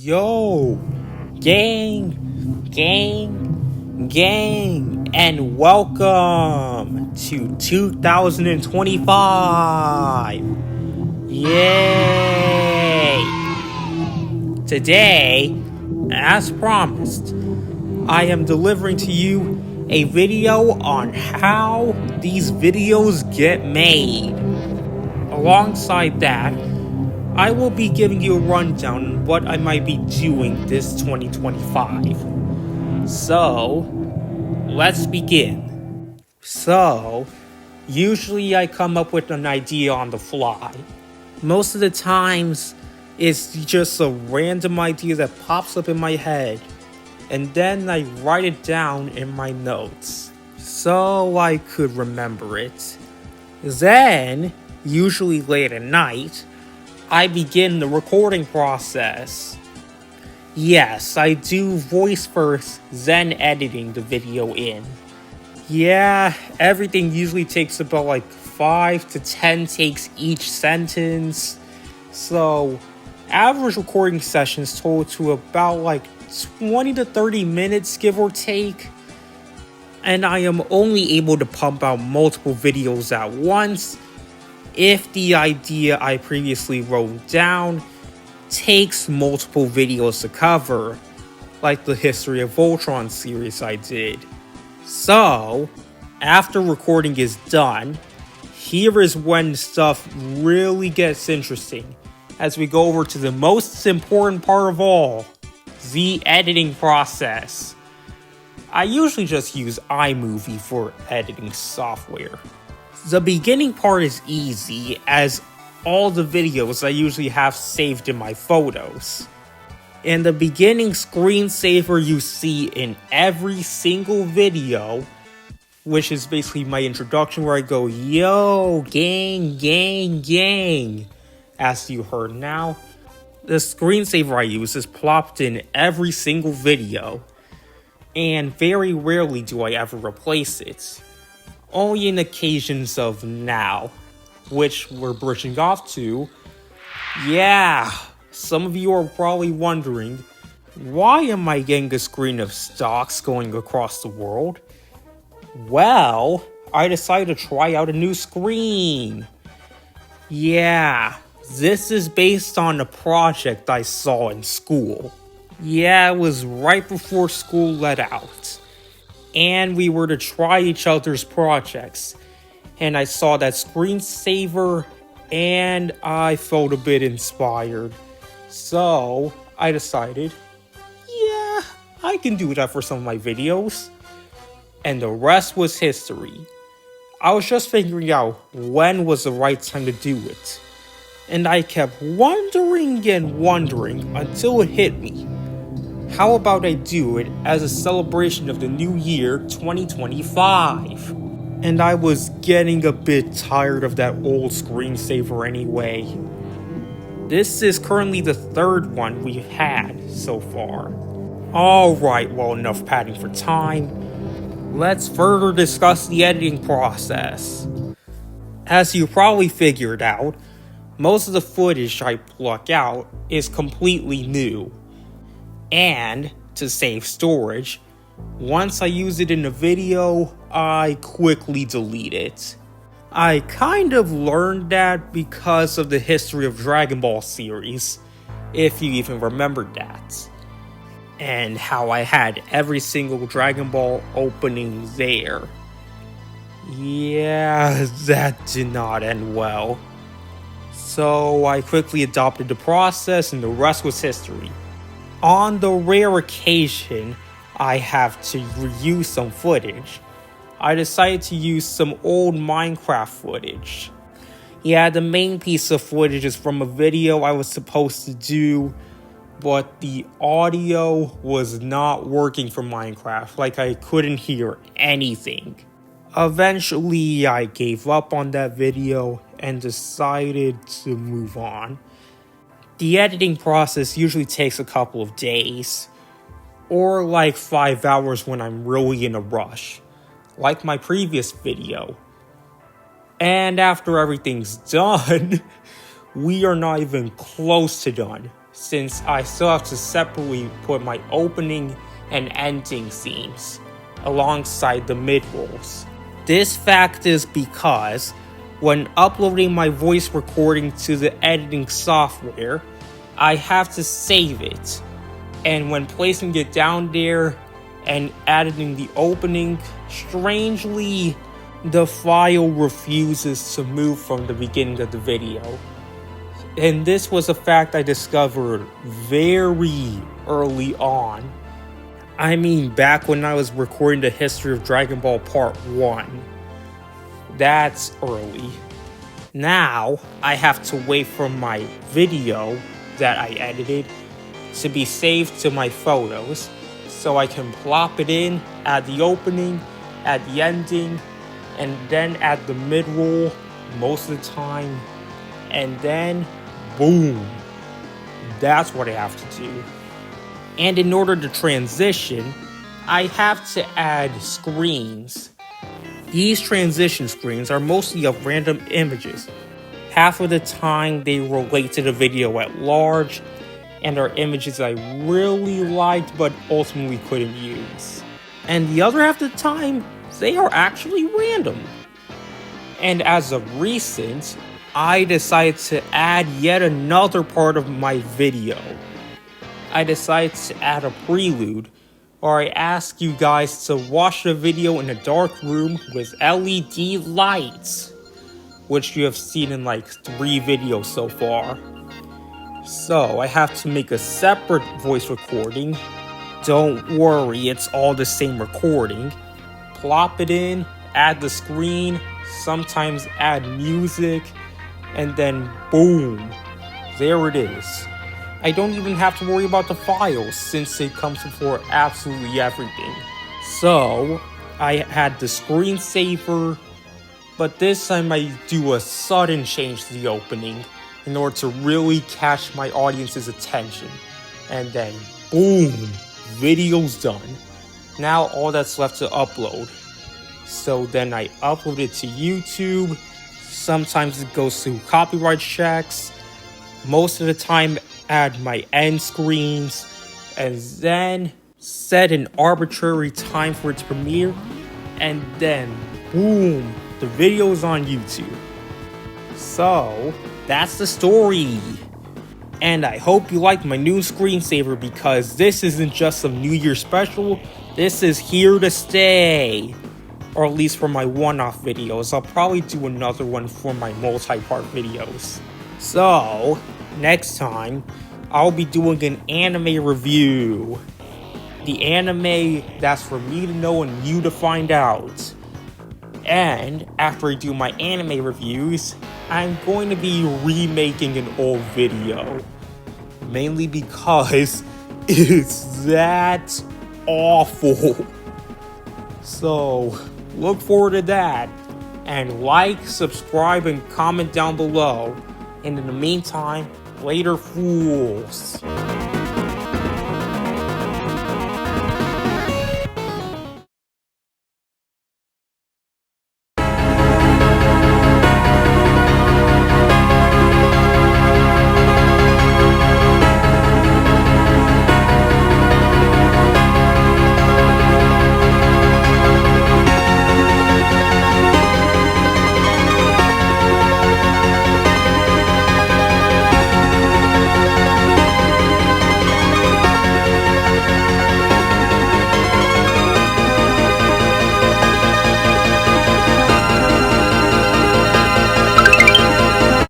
Yo, gang, and welcome to 2025. Yay! Today, as promised, I am delivering to you a video on how these videos get made. Alongside that, I will be giving you a rundown on what I might be doing this 2025. So, let's begin. So, usually I come up with an idea on the fly. Most of the times, it's just a random idea that pops up in my head, and then I write it down in my notes, so I could remember it. Then, usually late at night, I begin the recording process. Yes, I do voice first, then editing the video in. Yeah, everything usually takes about 5 to 10 takes each sentence. So, average recording sessions total to about 20 to 30 minutes, give or take. And I am only able to pump out multiple videos at once if the idea I previously wrote down takes multiple videos to cover, like the History of Voltron series I did. So, after recording is done, here is when stuff really gets interesting, as we go over to the most important part of all, the editing process. I usually just use iMovie for editing software. The beginning part is easy, as all the videos I usually have saved in my photos. And the beginning screensaver you see in every single video, which is basically my introduction where I go, yo, gang, as you heard now. The screensaver I use is plopped in every single video, and very rarely do I ever replace it. Only in occasions of now, which we're bridging off to. Yeah, some of you are probably wondering, why am I getting a screen of stocks going across the world? Well, I decided to try out a new screen. Yeah, this is based on a project I saw in school. Yeah, it was right before school let out, and we were to try each other's projects. And I saw that screensaver, and I felt a bit inspired. So, I decided, yeah, I can do that for some of my videos. And the rest was history. I was just figuring out when was the right time to do it. And I kept wondering until it hit me. How about I do it as a celebration of the new year 2025? And I was getting a bit tired of that old screensaver anyway. This is currently the third one we've had so far. Alright, well, enough padding for time. Let's further discuss the editing process. As you probably figured out, most of the footage I pluck out is completely new. And, to save storage, once I use it in a video, I quickly delete it. I kind of learned that because of the History of Dragon Ball series, if you even remembered that. And how I had every single Dragon Ball opening there. Yeah, that did not end well. So I quickly adopted the process, and the rest was history. On the rare occasion I have to reuse some footage, I decided to use some old Minecraft footage. Yeah, the main piece of footage is from a video I was supposed to do, but the audio was not working for Minecraft, I couldn't hear anything. Eventually, I gave up on that video and decided to move on. The editing process usually takes a couple of days, or 5 hours when I'm really in a rush, like my previous video. And after everything's done, we are not even close to done. since I still have to separately put my opening and ending scenes alongside the mid-rolls. This fact is because when uploading my voice recording to the editing software, I have to save it, and when placing it down there and editing the opening, strangely, the file refuses to move from the beginning of the video. And this was a fact I discovered very early on. I mean, back when I was recording the history of Dragon Ball Part 1. That's early. Now, I have to wait for my video that I edited to be saved to my photos, so I can plop it in, add the opening, add the ending, and then add the mid-roll most of the time, and then boom, that's what I have to do. And in order to transition, I have to add screens. These transition screens are mostly of random images. Half of the time they relate to the video at large, and are images I really liked but ultimately couldn't use. And the other half of the time, they are actually random. And as of recent, I decided to add yet another part of my video. I decided to add a prelude, where I ask you guys to watch the video in a dark room with LED lights, which you have seen in like 3 videos so far. So I have to make a separate voice recording. Don't worry, it's all the same recording. Plop it in, add the screen, sometimes add music, and then boom, there it is. I don't even have to worry about the files since it comes before absolutely everything. So I had the screensaver, but this time I do a sudden change to the opening in order to really catch my audience's attention. And then boom, video's done. Now all that's left to upload. So then I upload it to YouTube. Sometimes it goes through copyright checks. Most of the time add my end screens, and then set an arbitrary time for it to premiere, and then boom, the video's on YouTube. So that's the story. And I hope you like my new screensaver, because this isn't just some New Year special, this is here to stay. Or at least for my one-off videos. I'll probably do another one for my multi-part videos. So, next time, I'll be doing an anime review. The anime that's for me to know and you to find out. And after I do my anime reviews, I'm going to be remaking an old video. Mainly because it's that awful. So, look forward to that. And like, subscribe, and comment down below. And in the meantime, later, fools.